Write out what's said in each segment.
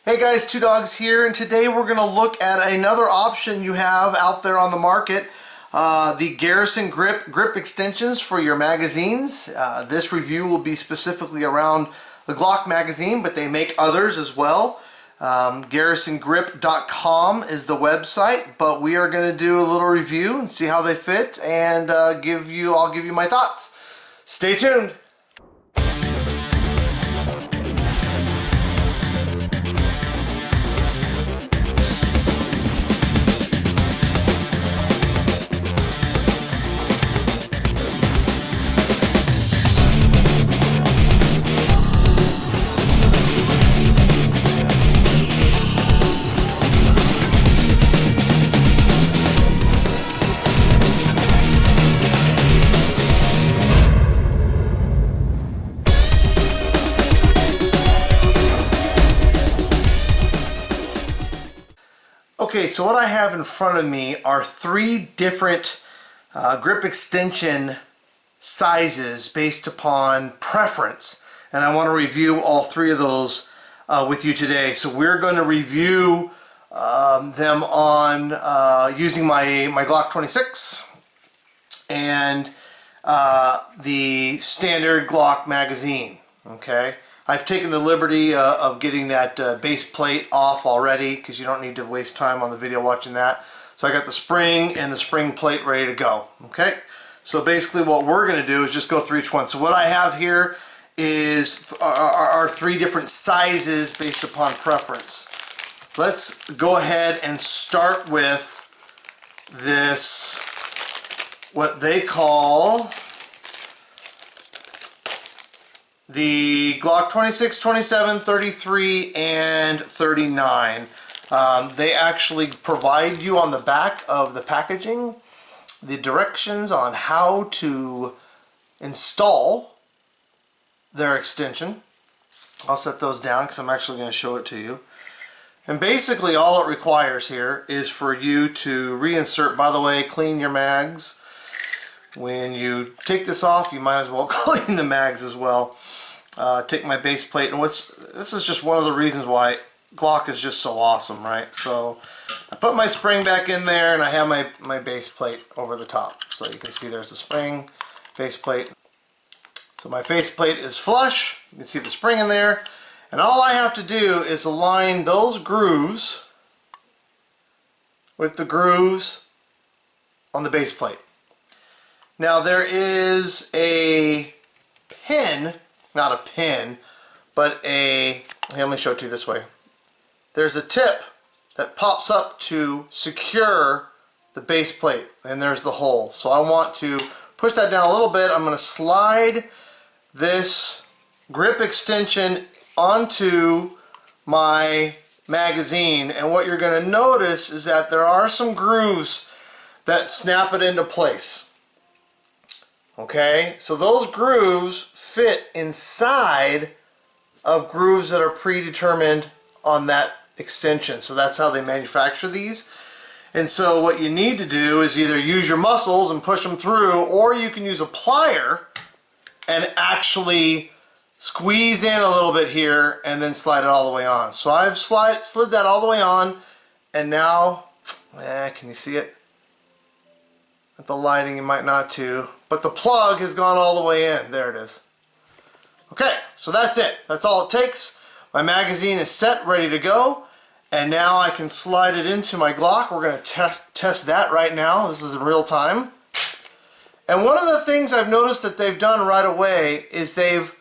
Hey guys, Two Dogs here, and today we're going to look at another option you have out there on the market, the Garrison grip extensions for your magazines. This review will be specifically around the Glock magazine, but they make others as well. GarrisonGrip.com is the website, but we are going to do a little review and see how they fit, and I'll give you my thoughts. Stay tuned. Okay, so what I have in front of me are three different grip extension sizes based upon preference, and I want to review all three of those with you today. So we're going to review them on using my Glock 26 and the standard Glock magazine. Okay. I've taken the liberty of getting that base plate off already because you don't need to waste time on the video watching that. So I got the spring and the spring plate ready to go. Okay, so basically what we're going to do is just go through each one. So what I have here is our three different sizes based upon preference. Let's go ahead and start with this, what they call the Glock 26, 27, 33, and 39. They actually provide you on the back of the packaging the directions on how to install their extension. I'll set those down because I'm actually going to show it to you. And basically all it requires here is for you to reinsert. By the way, clean your mags. When you take this off, you might as well clean the mags as well. Take my base plate, and this is just one of the reasons why Glock is just so awesome, right? So I put my spring back in there, and I have my base plate over the top. So you can see there's the spring, base plate. So my face plate is flush. You can see the spring in there. And all I have to do is align those grooves with the grooves on the base plate. Now there is a pin, not a pin, but let me show it to you this way. There's a tip that pops up to secure the base plate, and there's the hole. So I want to push that down a little bit. I'm going to slide this grip extension onto my magazine, and what you're going to notice is that there are some grooves that snap it into place. Okay, so those grooves fit inside of grooves that are predetermined on that extension. So that's how they manufacture these. And so what you need to do is either use your muscles and push them through, or you can use a plier and actually squeeze in a little bit here and then slide it all the way on. So I've slid that all the way on, and now, can you see it? With the lighting, you might not too, but the plug has gone all the way in. There it is. Okay, so that's it. That's all it takes. My magazine is set, ready to go, and now I can slide it into my Glock. We're going to test that right now. This is in real time. And one of the things I've noticed that they've done right away is they've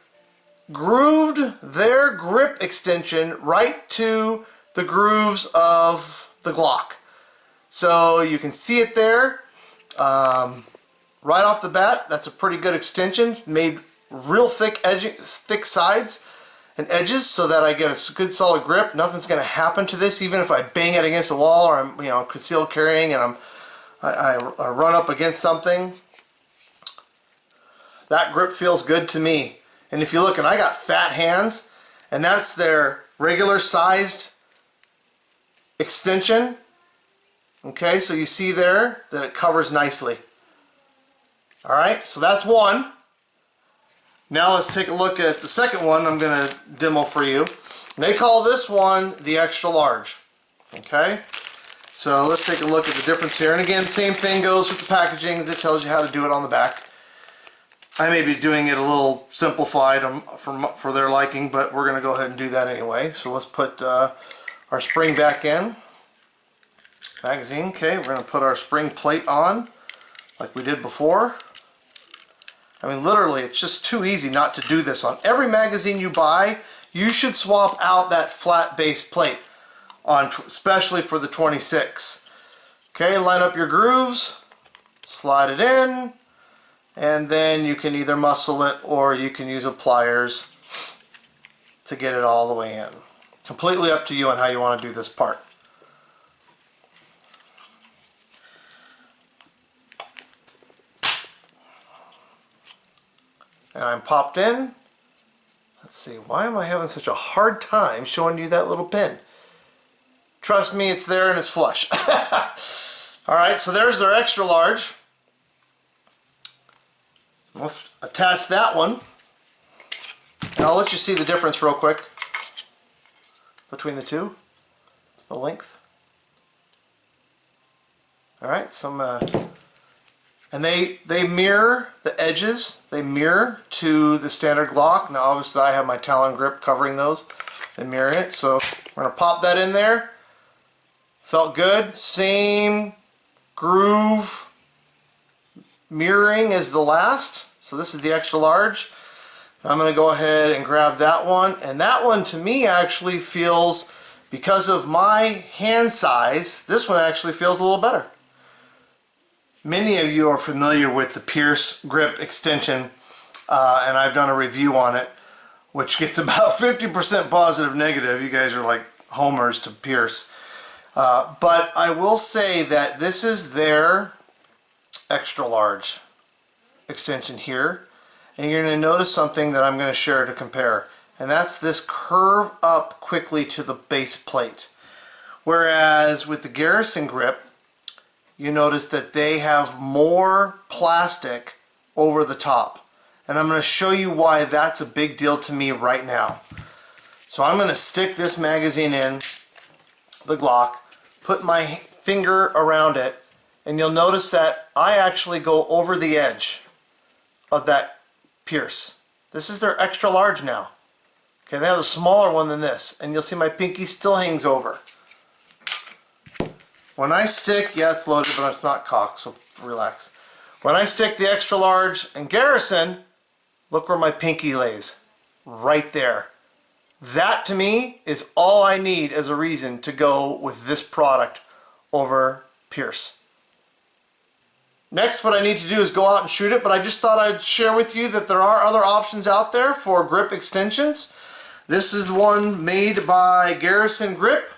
grooved their grip extension right to the grooves of the Glock. So you can see it there. Right off the bat, that's a pretty good extension. Made real thick sides and edges so that I get a good solid grip. Nothing's going to happen to this, even if I bang it against a wall, or I'm concealed carrying and I run up against something. That grip feels good to me. And if you look, and I got fat hands, and that's their regular sized extension. Okay, so you see there that it covers nicely. Alright, so that's one. Now let's take a look at the second one I'm going to demo for you. They call this one the extra large. Okay, so let's take a look at the difference here. And again, same thing goes with the packaging, as it tells you how to do it on the back. I may be doing it a little simplified for their liking, but we're going to go ahead and do that anyway. So let's put our spring back in. Magazine, okay, we're going to put our spring plate on like we did before. I mean, literally, it's just too easy not to do this. On every magazine you buy, you should swap out that flat base plate, especially for the 26. Okay, line up your grooves, slide it in, and then you can either muscle it or you can use a pliers to get it all the way in. Completely up to you on how you want to do this part. And I'm popped in. Let's see, why am I having such a hard time showing you that little pin? Trust me, it's there and it's flush. Alright, so there's their extra large. Let's attach that one. And I'll let you see the difference real quick between the two, the length. Alright, and they mirror the edges. They mirror to the standard Glock. Now obviously I have my Talon grip covering those. They mirror it. So we're going to pop that in there. Felt good. Same groove mirroring as the last. So this is the extra large. I'm going to go ahead and grab that one. And that one to me actually feels, because of my hand size, this one actually feels a little better. Many of you are familiar with the Pierce grip extension, and I've done a review on it, which gets about 50% positive negative. You guys are like homers to Pierce. But I will say that this is their extra large extension here, and you're going to notice something that I'm going to share to compare, and that's this curve up quickly to the base plate. Whereas with the Garrison grip, you notice that they have more plastic over the top. And I'm going to show you why that's a big deal to me right now. So I'm going to stick this magazine in the Glock, put my finger around it, and you'll notice that I actually go over the edge of that Pierce. This is their extra large now. Okay, they have a smaller one than this, and you'll see my pinky still hangs over. When I stick, yeah, it's loaded, but it's not cocked, so relax. When I stick the extra large in Garrison, look where my pinky lays. Right there. That, to me, is all I need as a reason to go with this product over Pierce. Next, what I need to do is go out and shoot it, but I just thought I'd share with you that there are other options out there for grip extensions. This is one made by Garrison Grip.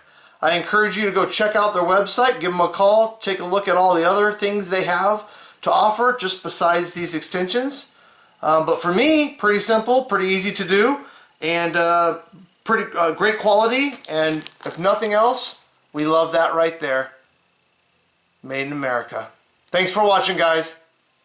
I encourage you to go check out their website, give them a call, take a look at all the other things they have to offer just besides these extensions. But for me, pretty simple, pretty easy to do, and pretty great quality, and if nothing else, we love that right there. Made in America. Thanks for watching, guys.